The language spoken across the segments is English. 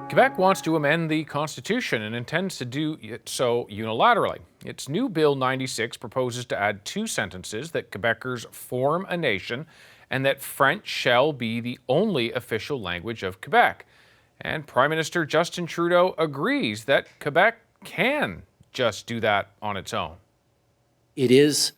Quebec wants to amend the Constitution and intends to do so unilaterally. Its new Bill 96 proposes to add two sentences that Quebecers form a nation and that French shall be the only official language of Quebec. And Prime Minister Justin Trudeau agrees that Quebec can just do that on its own. It is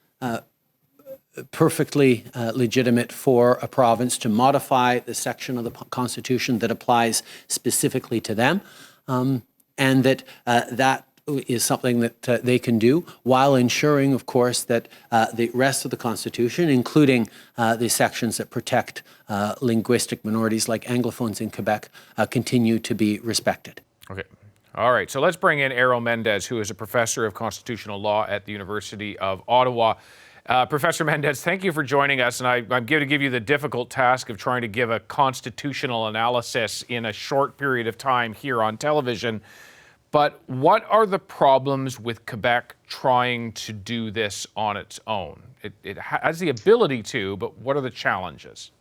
perfectly legitimate for a province to modify the section of the Constitution that applies specifically to them, and that that is something that they can do while ensuring, of course, that the rest of the Constitution, including the sections that protect linguistic minorities like Anglophones in Quebec, continue to be respected. Okay. All right. So let's bring in Errol Mendes, who is a professor of constitutional law at the University of Ottawa. Professor Mendes, thank you for joining us. And I'm going to give you the difficult task of trying to give a constitutional analysis in a short period of time here on television. But what are the problems with Quebec trying to do this on its own? It has the ability to, but what are the challenges?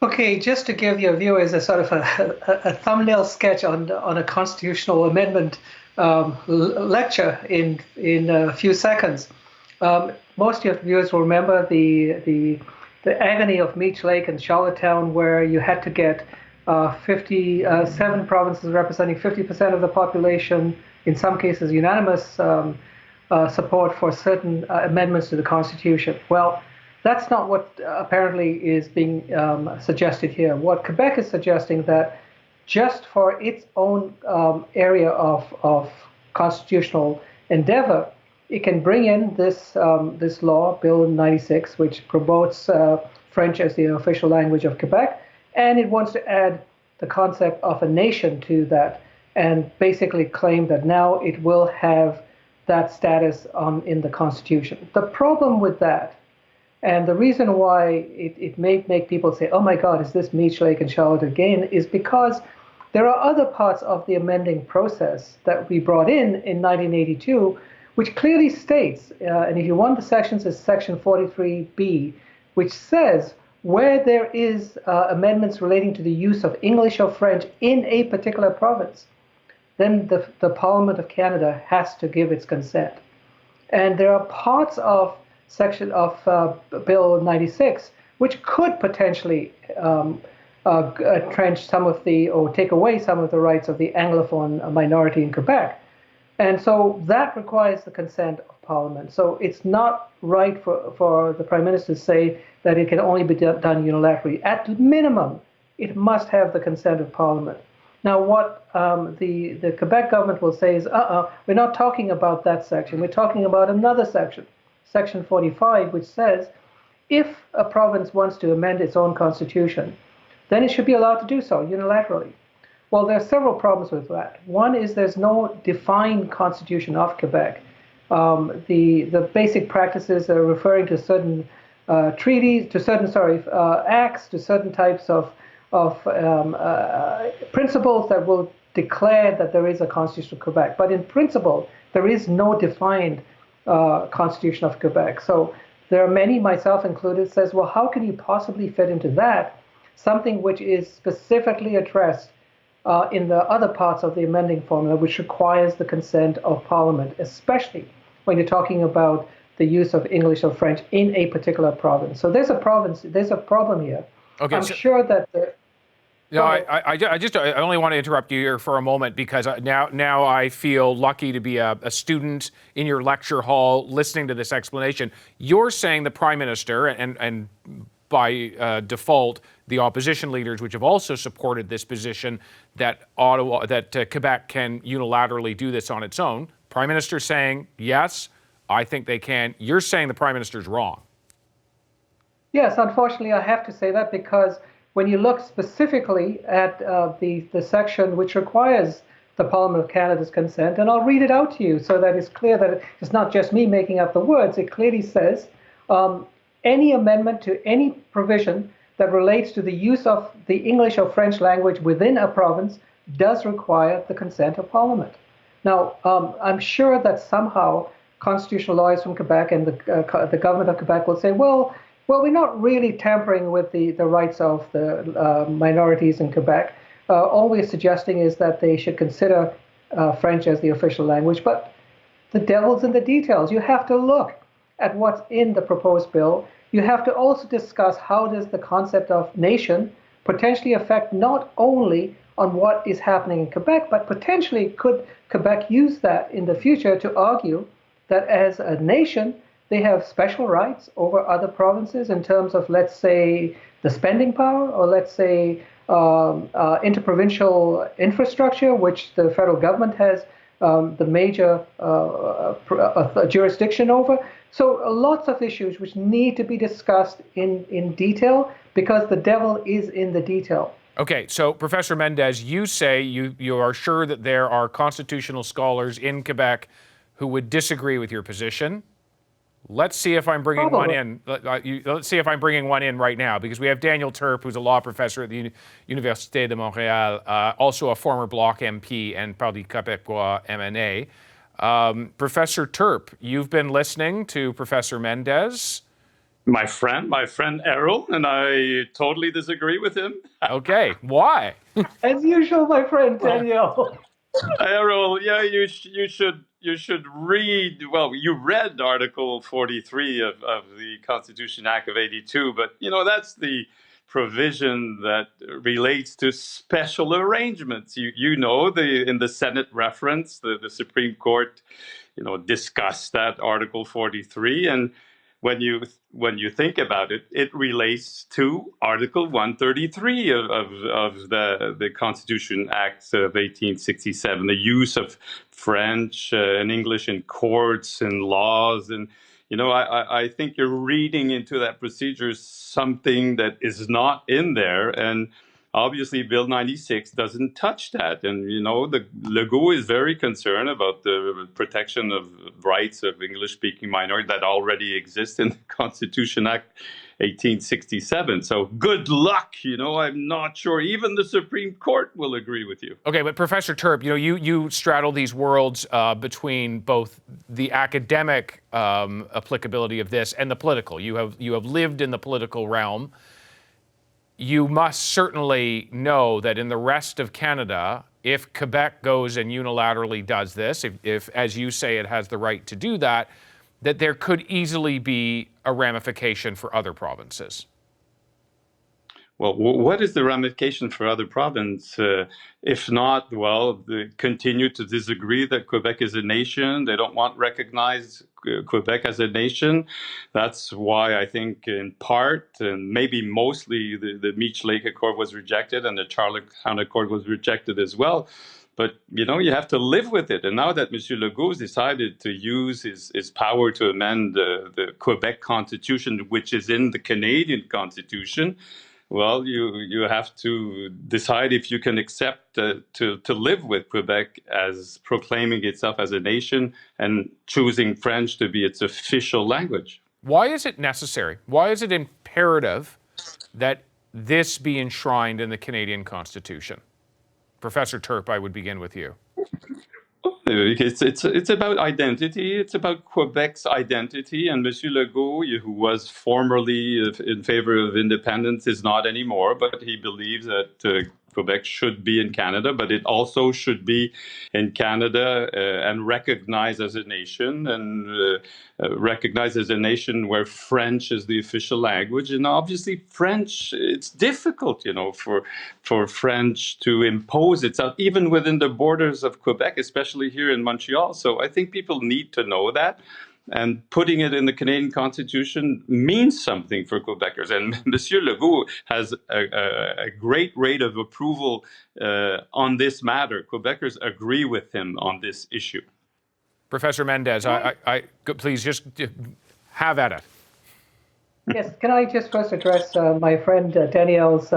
Okay, just to give your viewers a sort of a thumbnail sketch on a constitutional amendment lecture in a few seconds. Most of your viewers will remember the agony of Meech Lake and Charlottetown, where you had to get 57 provinces representing 50% of the population, in some cases unanimous support for certain amendments to the Constitution. Well, that's not what apparently is being suggested here. What Quebec is suggesting, that just for its own area of constitutional endeavor, it can bring in this law, Bill 96, which promotes French as the official language of Quebec, and it wants to add the concept of a nation to that, and basically claim that now it will have that status in the Constitution. The problem with that, and the reason why it may make people say, oh my God, is this Meech Lake and Charlotte again, is because there are other parts of the amending process that we brought in 1982, which clearly states, and if you want the sections, it's section 43B, which says where there is amendments relating to the use of English or French in a particular province, then the Parliament of Canada has to give its consent. And there are parts of section of Bill 96 which could potentially entrench some of or take away some of the rights of the Anglophone minority in Quebec. And so that requires the consent of Parliament. So it's not right for the Prime Minister to say that it can only be done unilaterally. At minimum, it must have the consent of Parliament. Now, what the Quebec government will say is, we're not talking about that section. We're talking about another section, section 45, which says if a province wants to amend its own constitution, then it should be allowed to do so unilaterally. Well, there are several problems with that. One is there's no defined constitution of Quebec. The basic practices are referring to certain treaties, to certain acts, to certain types of principles that will declare that there is a constitution of Quebec. But in principle, there is no defined constitution of Quebec. So there are many, myself included, says, well, how can you possibly fit into that something which is specifically addressed in the other parts of the amending formula, which requires the consent of Parliament, especially when you're talking about the use of English or French in a particular province. So there's a problem here. Okay, I'm sure that No, I only want to interrupt you here for a moment because now I feel lucky to be a student in your lecture hall listening to this explanation. You're saying the Prime Minister and by default, the opposition leaders, which have also supported this position, that Quebec can unilaterally do this on its own. Prime Minister saying, yes, I think they can. You're saying the Prime Minister's wrong. Yes, unfortunately, I have to say that because when you look specifically at the section which requires the Parliament of Canada's consent, and I'll read it out to you so that it's clear that it's not just me making up the words. It clearly says, any amendment to any provision that relates to the use of the English or French language within a province does require the consent of Parliament. Now, I'm sure that somehow constitutional lawyers from Quebec and the government of Quebec will say, well, we're not really tampering with the rights of the minorities in Quebec. all we're suggesting is that they should consider French as the official language. But the devil's in the details. You have to look at what's in the proposed bill. You have to also discuss how does the concept of nation potentially affect not only on what is happening in Quebec, but potentially could Quebec use that in the future to argue that as a nation, they have special rights over other provinces in terms of, let's say, the spending power, or let's say interprovincial infrastructure, which the federal government has the major jurisdiction over. So lots of issues which need to be discussed in detail, because the devil is in the detail. Okay, so Professor Mendes, you say you are sure that there are constitutional scholars in Quebec who would disagree with your position. Let's see if I'm bringing one in. Let's see if I'm bringing one in right now, because we have Daniel Turp, who's a law professor at the Université de Montréal, also a former Bloc MP and Parti Québécois MNA. Professor Turp, you've been listening to Professor Mendes. My friend Errol, and I totally disagree with him. Okay, why? As usual, my friend Daniel. Errol, yeah, you should read. Well, you read Article 43 of the Constitution Act of '82, but that's the provision that relates to special arrangements. In the Senate reference, the Supreme Court, discussed that Article 43, and when you think about it, it relates to Article 133 of the Constitution Act of 1867, the use of French and English in courts and laws. And, I think you're reading into that procedure something that is not in there. And obviously, Bill 96 doesn't touch that. And, the Legault is very concerned about the protection of rights of English-speaking minorities that already exist in the Constitution Act 1867. So good luck. I'm not sure even the Supreme Court will agree with you. Okay, but Professor Turp, you straddle these worlds between both the academic applicability of this and the political. You have lived in the political realm. You must certainly know that in the rest of Canada, if Quebec goes and unilaterally does this, if as you say, it has the right to do that, that there could easily be a ramification for other provinces. Well, what is the ramification for other provinces? If not, they continue to disagree that Quebec is a nation. They don't want to recognize Quebec as a nation. That's why I think in part, and maybe mostly, the Meech Lake Accord was rejected and the Charlottetown Accord was rejected as well. But, you have to live with it. And now that M. Legault decided to use his power to amend the Quebec Constitution, which is in the Canadian Constitution, well, you have to decide if you can accept to live with Quebec as proclaiming itself as a nation and choosing French to be its official language. Why is it necessary? Why is it imperative that this be enshrined in the Canadian Constitution? Professor Turp, I would begin with you. It's about identity. It's about Quebec's identity. And M. Legault, who was formerly in favor of independence, is not anymore. But he believes that Quebec should be in Canada, but it also should be in Canada and recognized as a nation, and recognized as a nation where French is the official language. And obviously, French, it's difficult, for French to impose itself, even within the borders of Quebec, especially here in Montreal. So I think people need to know that. And putting it in the Canadian Constitution means something for Quebecers. And M. Legault has a great rate of approval on this matter. Quebecers agree with him on this issue. Professor Mendes, I please just have at it. Yes, can I just first address my friend Danielle's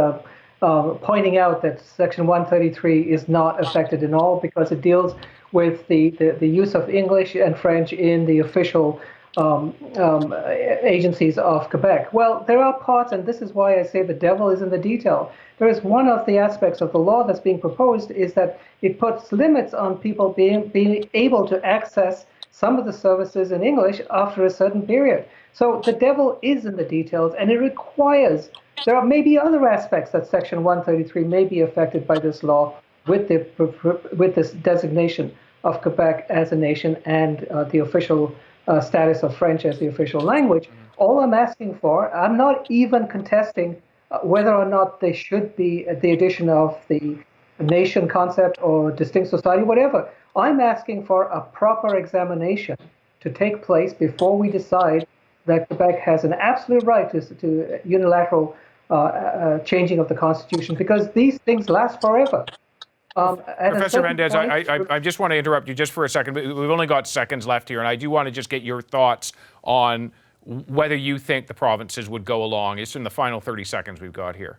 pointing out that Section 133 is not affected at all because it deals with the use of English and French in the official agencies of Quebec. Well, there are parts, and this is why I say the devil is in the detail. There is one of the aspects of the law that's being proposed is that it puts limits on people being able to access some of the services in English after a certain period. So the devil is in the details, and it requires, there are maybe other aspects that Section 133 may be affected by this law with this designation of Quebec as a nation and the official status of French as the official language. All I'm asking for, I'm not even contesting whether or not there should be the addition of the nation concept or distinct society, whatever. I'm asking for a proper examination to take place before we decide that Quebec has an absolute right to unilateral changing of the Constitution, because these things last forever. Professor Mendes, I just want to interrupt you just for a second. We've only got seconds left here, and I do want to just get your thoughts on whether you think the provinces would go along. It's in the final 30 seconds we've got here.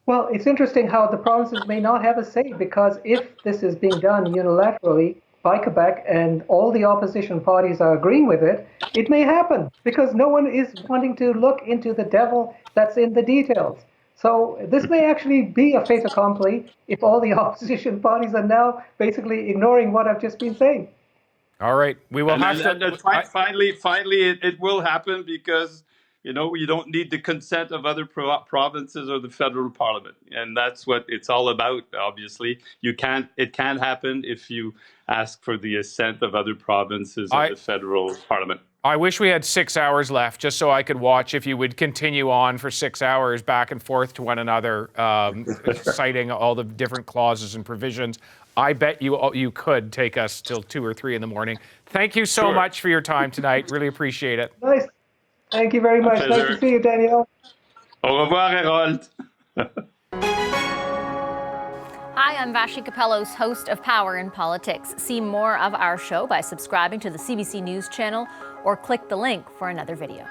Well, it's interesting how the provinces may not have a say, because if this is being done unilaterally by Quebec and all the opposition parties are agreeing with it, it may happen because no one is wanting to look into the devil that's in the details. So this may actually be a fait accompli if all the opposition parties are now basically ignoring what I've just been saying. All right, we will have to. Finally, it will happen because you don't need the consent of other provinces or the federal parliament, and that's what it's all about. Obviously, it can't happen if you ask for the assent of other provinces or the federal parliament. I wish we had 6 hours left just so I could watch if you would continue on for 6 hours back and forth to one another, citing all the different clauses and provisions. I bet you could take us till 2 or 3 in the morning. Thank you so much for your time tonight. Really appreciate it. Nice. Thank you very much. Nice to see you, Daniel. Au revoir, Errol. Hi, I'm Vashi Capellos, host of Power in Politics. See more of our show by subscribing to the CBC News channel or click the link for another video.